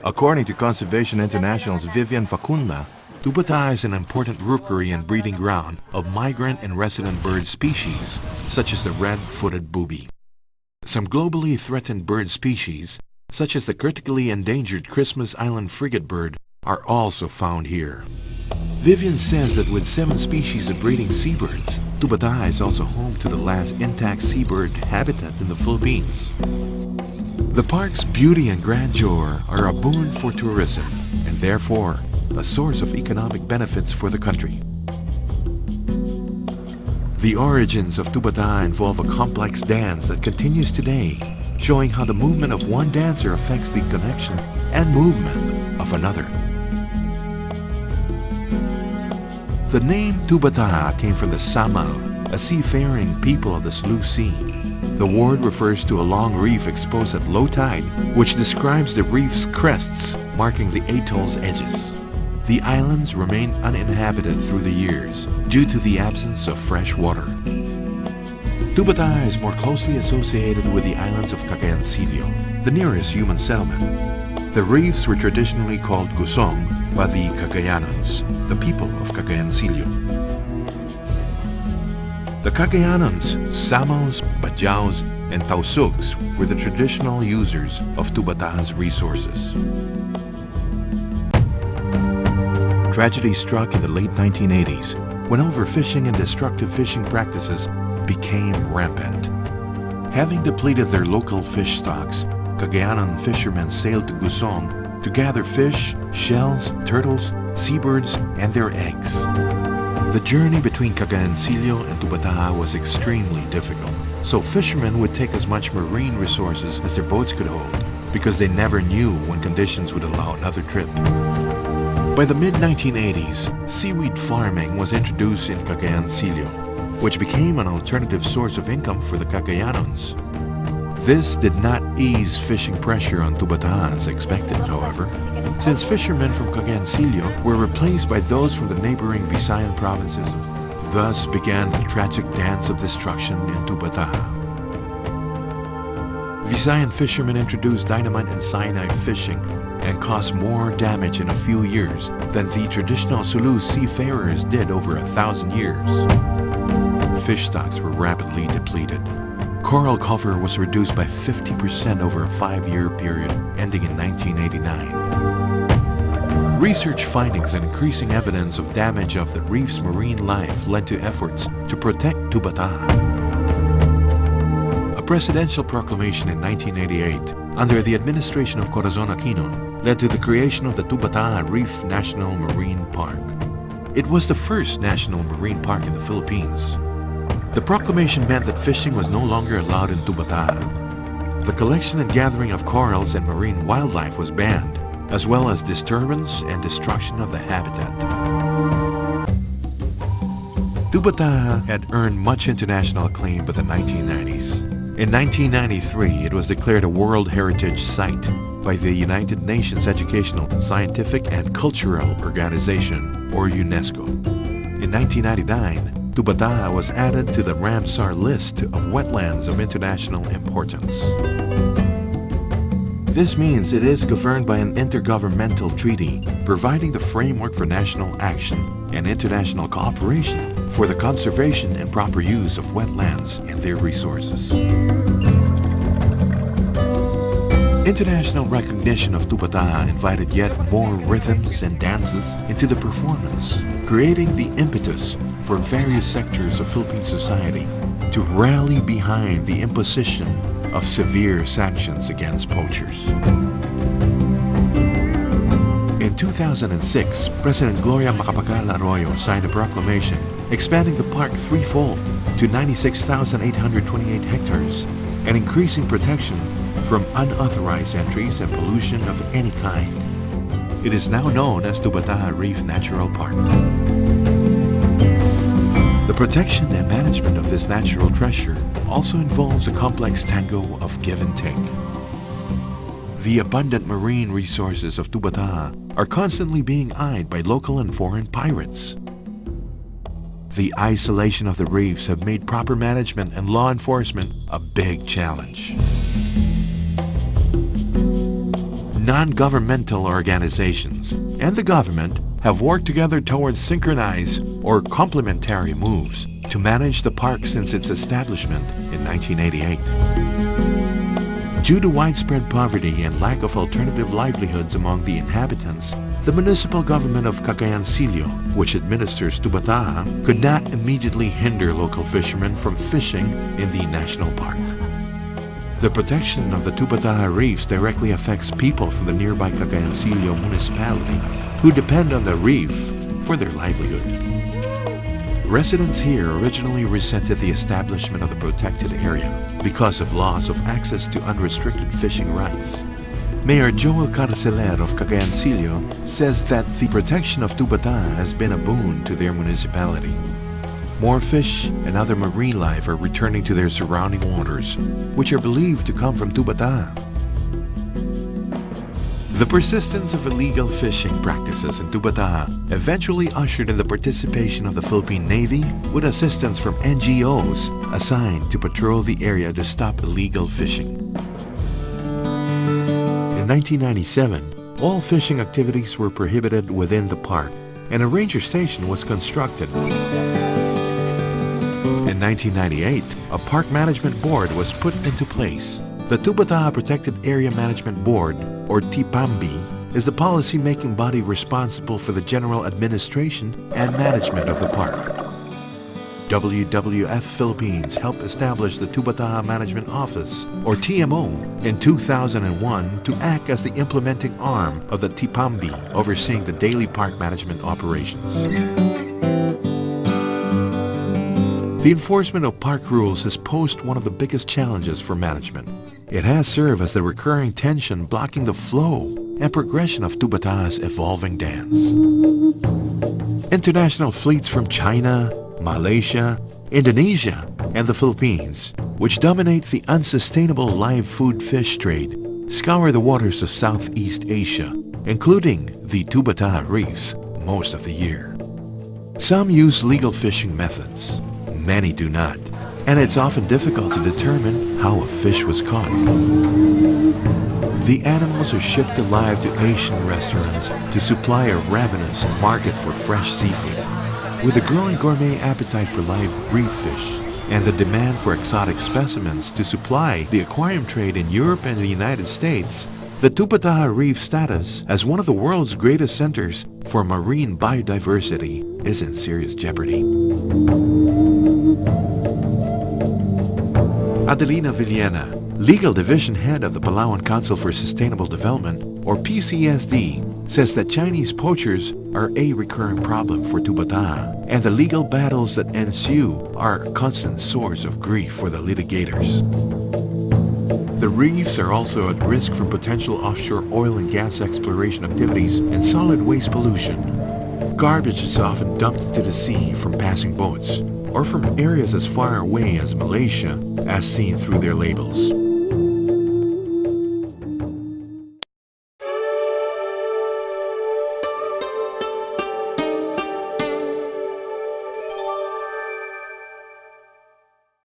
According to Conservation International's Vivian Facunda, Tubata is an important rookery and breeding ground of migrant and resident bird species, such as the red-footed booby. Some globally threatened bird species, such as the critically endangered Christmas Island frigate bird, are also found here. Vivian says that with 7 species of breeding seabirds, Tubata is also home to the last intact seabird habitat in the Philippines. The park's beauty and grandeur are a boon for tourism and therefore a source of economic benefits for the country. The origins of Tubata involve a complex dance that continues today, showing how the movement of one dancer affects the connection and movement of another. The name Tubata came from the Samaw, a seafaring people of the Sulu Sea. The word refers to a long reef exposed at low tide, which describes the reef's crests marking the atoll's edges. The islands remain uninhabited through the years due to the absence of fresh water. Tubata is more closely associated with the islands of Cagayancillo, the nearest human settlement. The reefs were traditionally called Gusong by the Cagayanons, the people of Cagayancillo. The Cagayanons, Samaws, Bajaos, and Tausugs were the traditional users of Tubata's resources. Tragedy struck in the late 1980s when overfishing and destructive fishing practices became rampant. Having depleted their local fish stocks, Cagayanon fishermen sailed to Gusong to gather fish, shells, turtles, seabirds, and their eggs. The journey between Cagayancillo and Tubata was extremely difficult, so fishermen would take as much marine resources as their boats could hold because they never knew when conditions would allow another trip. By the mid-1980s, seaweed farming was introduced in Cagayancillo, which became an alternative source of income for the Cagayanons. This did not ease fishing pressure on Tubata as expected, however, since fishermen from Cagayancillo were replaced by those from the neighboring Visayan provinces. Thus began the tragic dance of destruction in Tubata. Visayan fishermen introduced dynamite and cyanide fishing and caused more damage in a few years than the traditional Sulu seafarers did over 1,000 years. Fish stocks were rapidly depleted. Coral cover was reduced by 50% over a 5-year period ending in 1989. Research findings and increasing evidence of damage of the reef's marine life led to efforts to protect Tubata. A presidential proclamation in 1988 under the administration of Corazon Aquino led to the creation of the Tubata Reef National Marine Park. It was the first national marine park in the Philippines. The proclamation meant that fishing was no longer allowed in Tubata. The collection and gathering of corals and marine wildlife was banned, as well as disturbance and destruction of the habitat. Tubata had earned much international acclaim by the 1990s. In 1993, it was declared a World Heritage Site by the United Nations Educational, Scientific and Cultural Organization, or UNESCO. In 1999, Tubata was added to the Ramsar list of wetlands of international importance. This means it is governed by an intergovernmental treaty, providing the framework for national action and international cooperation for the conservation and proper use of wetlands and their resources. International recognition of Tubata invited yet more rhythms and dances into the performance, creating the impetus for various sectors of Philippine society to rally behind the imposition of severe sanctions against poachers. In 2006, President Gloria Macapagal Arroyo signed a proclamation expanding the park threefold to 96,828 hectares and increasing protection from unauthorized entries and pollution of any kind. It is now known as Tubata Reef Natural Park. The protection and management of this natural treasure also involves a complex tango of give and take. The abundant marine resources of Tubata are constantly being eyed by local and foreign pirates. The isolation of the reefs have made proper management and law enforcement a big challenge. non-governmental organizations and the government have worked together towards synchronized or complementary moves to manage the park since its establishment in 1988. Due to widespread poverty and lack of alternative livelihoods among the inhabitants, the municipal government of Cagayancillo, which administers Tubataha, could not immediately hinder local fishermen from fishing in the national park. The protection of the Tubataha reefs directly affects people from the nearby Cagayancillo municipality who depend on the reef for their livelihood. Residents here originally resented the establishment of the protected area because of loss of access to unrestricted fishing rights. Mayor Joel Carceler of Cagayancillo says that the protection of Tubataha has been a boon to their municipality. More fish and other marine life are returning to their surrounding waters, which are believed to come from Tubataha. The persistence of illegal fishing practices in Tubataha eventually ushered in the participation of the Philippine Navy with assistance from NGOs assigned to patrol the area to stop illegal fishing. In 1997, all fishing activities were prohibited within the park and a ranger station was constructed. In 1998, a park management board was put into place. The Tubataha Protected Area Management Board, or TPAMB, is the policy-making body responsible for the general administration and management of the park. WWF Philippines helped establish the Tubataha Management Office, or TMO, in 2001 to act as the implementing arm of the TPAMB, overseeing the daily park management operations. The enforcement of park rules has posed one of the biggest challenges for management. It has served as the recurring tension blocking the flow and progression of Tubataha's evolving dance. International fleets from China, Malaysia, Indonesia, and the Philippines, which dominate the unsustainable live food fish trade, scour the waters of Southeast Asia, including the Tubataha reefs, most of the year. Some use legal fishing methods. Many do not, and it's often difficult to determine how a fish was caught. The animals are shipped alive to Asian restaurants to supply a ravenous market for fresh seafood. With a growing gourmet appetite for live reef fish and the demand for exotic specimens to supply the aquarium trade in Europe and the United States, the Tubataha Reef status as one of the world's greatest centers for marine biodiversity is in serious jeopardy. Adelina Villena, Legal Division Head of the Palawan Council for Sustainable Development, or PCSD, says that Chinese poachers are a recurring problem for Tubataha, and the legal battles that ensue are a constant source of grief for the litigators. The reefs are also at risk from potential offshore oil and gas exploration activities and solid waste pollution. Garbage is often dumped into the sea from passing boats or from areas as far away as Malaysia, as seen through their labels.